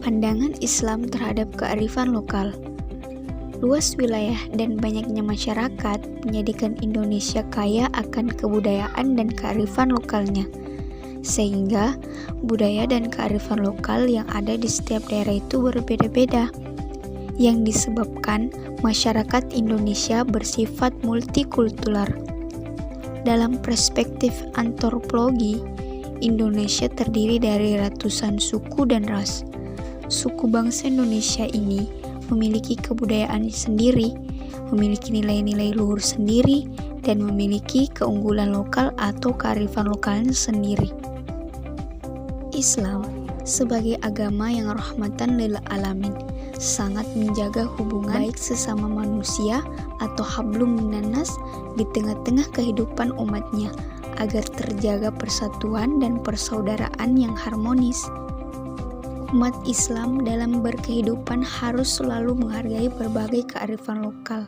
Pandangan Islam terhadap kearifan lokal. Luas wilayah dan banyaknya masyarakat menjadikan Indonesia kaya akan kebudayaan dan kearifan lokalnya, sehingga budaya dan kearifan lokal yang ada di setiap daerah itu berbeda-beda, yang disebabkan masyarakat Indonesia bersifat multikultural. Dalam perspektif antropologi, Indonesia terdiri dari ratusan suku dan ras. Suku bangsa Indonesia ini memiliki kebudayaan sendiri, memiliki nilai-nilai luhur sendiri, dan memiliki keunggulan lokal atau kearifan lokalnya sendiri. Islam sebagai agama yang rahmatan lil alamin sangat menjaga hubungan baik sesama manusia atau hablum minannas di tengah-tengah kehidupan umatnya agar terjaga persatuan dan persaudaraan yang harmonis. Umat Islam dalam berkehidupan harus selalu menghargai berbagai kearifan lokal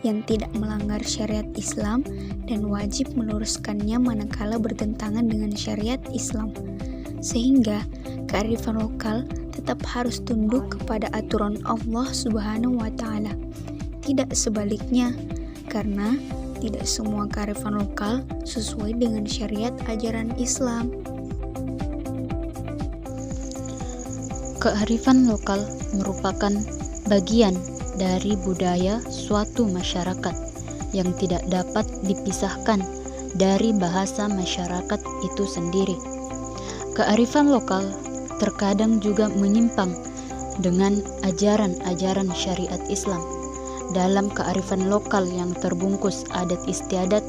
yang tidak melanggar syariat Islam dan wajib meluruskannya manakala bertentangan dengan syariat Islam, sehingga kearifan lokal tetap harus tunduk kepada aturan Allah Subhanahu wa Ta'ala, tidak sebaliknya, karena tidak semua kearifan lokal sesuai dengan syariat ajaran Islam. Kearifan lokal merupakan bagian dari budaya suatu masyarakat yang tidak dapat dipisahkan dari bahasa masyarakat itu sendiri. Kearifan lokal terkadang juga menyimpang dengan ajaran-ajaran syariat Islam. Dalam kearifan lokal yang terbungkus adat istiadat,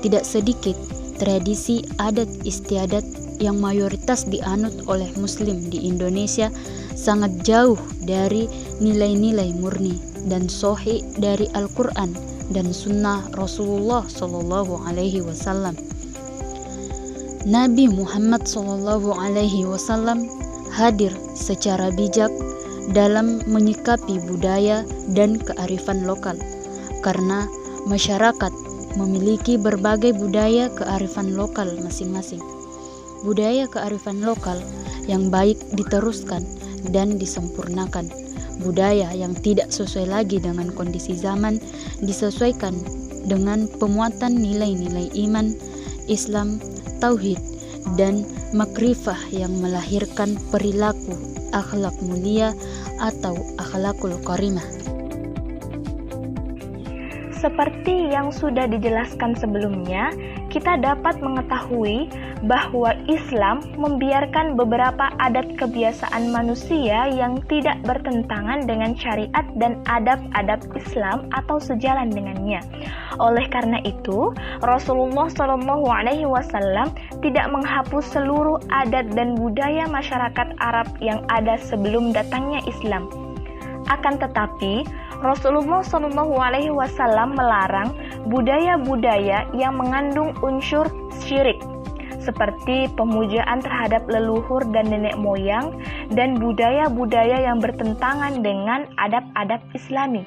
tidak sedikit tradisi adat istiadat yang mayoritas dianut oleh Muslim di Indonesia sangat jauh dari nilai-nilai murni dan sahih dari Al-Quran dan Sunnah Rasulullah SAW. Nabi Muhammad SAW hadir secara bijak dalam menyikapi budaya dan kearifan lokal, karena masyarakat memiliki berbagai budaya kearifan lokal masing-masing. Budaya kearifan lokal yang baik diteruskan dan disempurnakan. Budaya yang tidak sesuai lagi dengan kondisi zaman disesuaikan dengan pemuatan nilai-nilai iman, Islam, tauhid, dan makrifah yang melahirkan perilaku akhlak mulia atau akhlakul karimah. Seperti yang sudah dijelaskan sebelumnya, kita dapat mengetahui bahwa Islam membiarkan beberapa adat kebiasaan manusia yang tidak bertentangan dengan syariat dan adab-adab Islam atau sejalan dengannya. Oleh karena itu, Rasulullah SAW tidak menghapus seluruh adat dan budaya masyarakat Arab yang ada sebelum datangnya Islam. Akan tetapi, Rasulullah SAW melarang budaya-budaya yang mengandung unsur syirik, seperti pemujaan terhadap leluhur dan nenek moyang, dan budaya-budaya yang bertentangan dengan adab-adab Islami.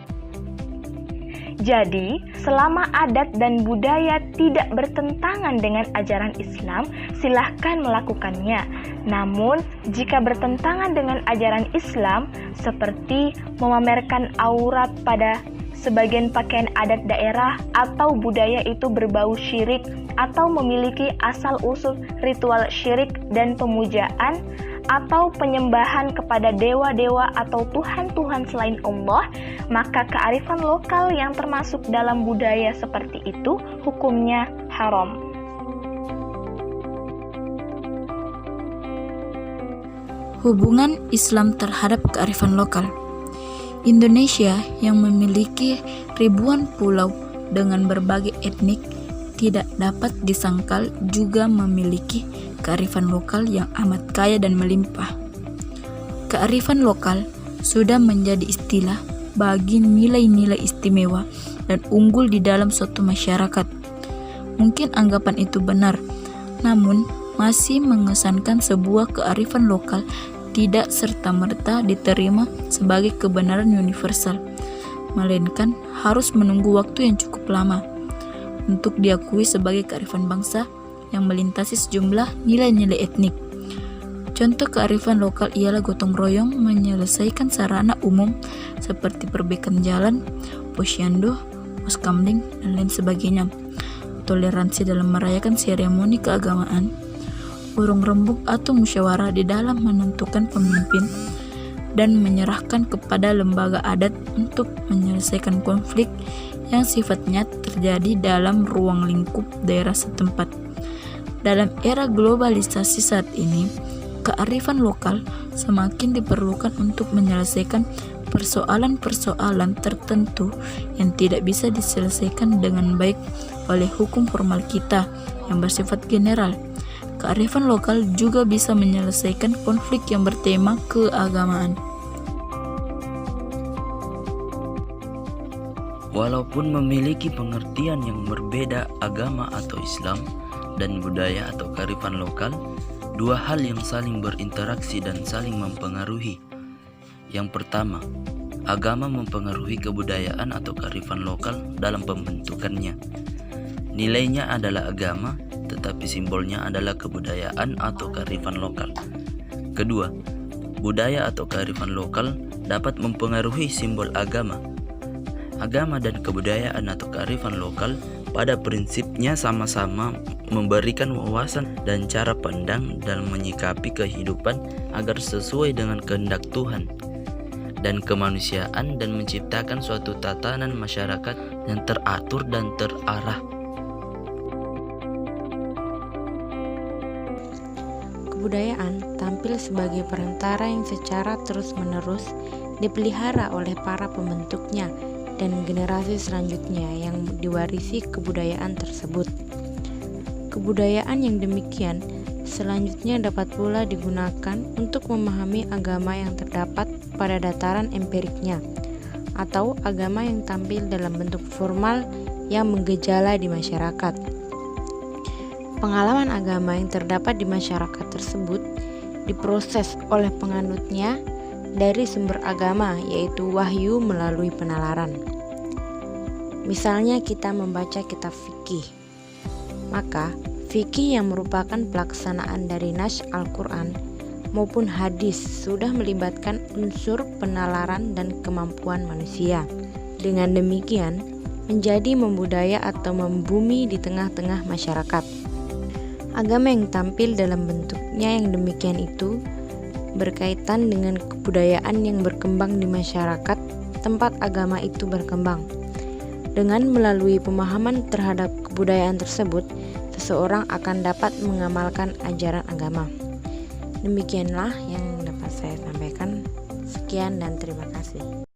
Jadi, selama adat dan budaya tidak bertentangan dengan ajaran Islam, silahkan melakukannya. Namun, jika bertentangan dengan ajaran Islam, seperti memamerkan aurat pada sebagian pakaian adat daerah atau budaya itu berbau syirik atau memiliki asal-usul ritual syirik dan pemujaan atau penyembahan kepada dewa-dewa atau tuhan-tuhan selain Allah, maka kearifan lokal yang termasuk dalam budaya seperti itu hukumnya haram. Hubungan Islam terhadap kearifan lokal. Indonesia yang memiliki ribuan pulau dengan berbagai etnik tidak dapat disangkal juga memiliki kearifan lokal yang amat kaya dan melimpah. Kearifan lokal sudah menjadi istilah bagi nilai-nilai istimewa dan unggul di dalam suatu masyarakat. Mungkin anggapan itu benar, namun masih mengesankan sebuah kearifan lokal tidak serta-merta diterima sebagai kebenaran universal, melainkan harus menunggu waktu yang cukup lama untuk diakui sebagai kearifan bangsa yang melintasi sejumlah nilai-nilai etnik. Contoh kearifan lokal ialah gotong royong menyelesaikan sarana umum seperti perbaikan jalan, posyandu, poskamling, dan lain sebagainya. Toleransi dalam merayakan seremoni keagamaan, urung rembuk atau musyawarah di dalam menentukan pemimpin, dan menyerahkan kepada lembaga adat untuk menyelesaikan konflik yang sifatnya terjadi dalam ruang lingkup daerah setempat. Dalam era globalisasi saat ini, kearifan lokal semakin diperlukan untuk menyelesaikan persoalan-persoalan tertentu yang tidak bisa diselesaikan dengan baik oleh hukum formal kita yang bersifat general. Kearifan lokal juga bisa menyelesaikan konflik yang bertema keagamaan. Walaupun memiliki pengertian yang berbeda agama atau Islam dan budaya atau kearifan lokal, dua hal yang saling berinteraksi dan saling mempengaruhi. Yang pertama, agama mempengaruhi kebudayaan atau kearifan lokal dalam pembentukannya. Nilainya adalah agama, tetapi simbolnya adalah kebudayaan atau kearifan lokal. Kedua, budaya atau kearifan lokal dapat mempengaruhi simbol agama. Agama dan kebudayaan atau kearifan lokal pada prinsipnya sama-sama memberikan wawasan dan cara pandang dalam menyikapi kehidupan agar sesuai dengan kehendak Tuhan dan kemanusiaan dan menciptakan suatu tatanan masyarakat yang teratur dan terarah. Kebudayaan tampil sebagai perantara yang secara terus-menerus dipelihara oleh para pembentuknya dan generasi selanjutnya yang diwarisi kebudayaan tersebut. Kebudayaan yang demikian selanjutnya dapat pula digunakan untuk memahami agama yang terdapat pada dataran empiriknya atau agama yang tampil dalam bentuk formal yang menggejala di masyarakat. Pengalaman agama yang terdapat di masyarakat tersebut diproses oleh penganutnya dari sumber agama, yaitu wahyu melalui penalaran. Misalnya kita membaca kitab fikih, maka fikih yang merupakan pelaksanaan dari nas Al-Quran maupun hadis sudah melibatkan unsur penalaran dan kemampuan manusia. Dengan demikian, menjadi membudaya atau membumi di tengah-tengah masyarakat. Agama yang tampil dalam bentuknya yang demikian itu berkaitan dengan kebudayaan yang berkembang di masyarakat tempat agama itu berkembang. Dengan melalui pemahaman terhadap kebudayaan tersebut, seseorang akan dapat mengamalkan ajaran agama. Demikianlah yang dapat saya sampaikan. Sekian dan terima kasih.